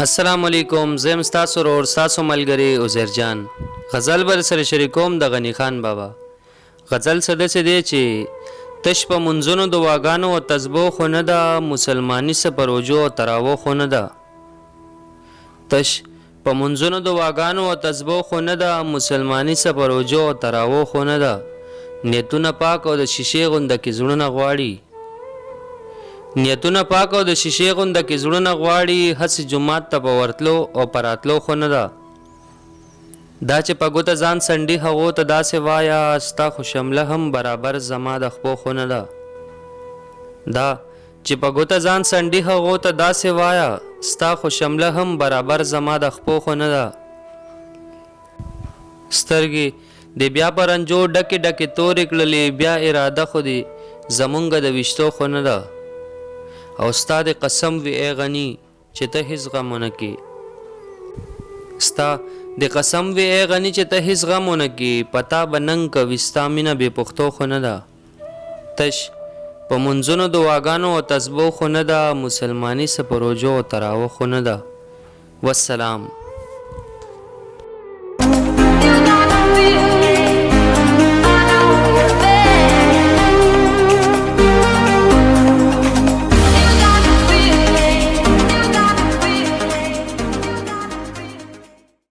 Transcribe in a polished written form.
السلام علیکم. زم ستاسو ورور ستاسو ملګری عزیر جان. غزل بر سره شریکوم د غنی خان بابا. غزل سده سه دی چې تش په منځونو د واګانو او تسبو خو نه ده، مسلمانی سه پروجو او تراو خو نه ده. تش په منځونو د واګانو او تسبو خو نه ده، مسلمانی سه پروجو او تراو خو نه ده. نیتونه پاک او د شیشې غونده کې زړونه غواړي، نیتونه پاک او د شیشې غونده کې زړونه غواړي. هسې جومات ته په ورتلو او پراتلو خو نه ده. دا چې په ګوته ځان سنډي هغو ته داسې وایه، ستا خو شمله هم برابر زما د خپو خو نه ده. دا چې په ګوته ځان سنډي هغو ته داسې وایه، ستا خو شمله هم برابر زما د خپو خو نه ده. سترګې د بیا په رنجو ډکې ډکې تورې کړلې، بیا اراده خو دې زمونږ د ویشتو خو نه ده. او ستا د قسم وی ای غنی چې ته هیڅ غم ونه کې، ستا د قسم وی ای غنی چې ته هیڅ غم ونه کې. پتا به ننګ کوي ستا مینه بې پښتو خو نه ده. تش په منځونو د واګانو او تسبو خو نه ده، مسلمانی سه په روجو او تراوه خو نه ده. والسلام.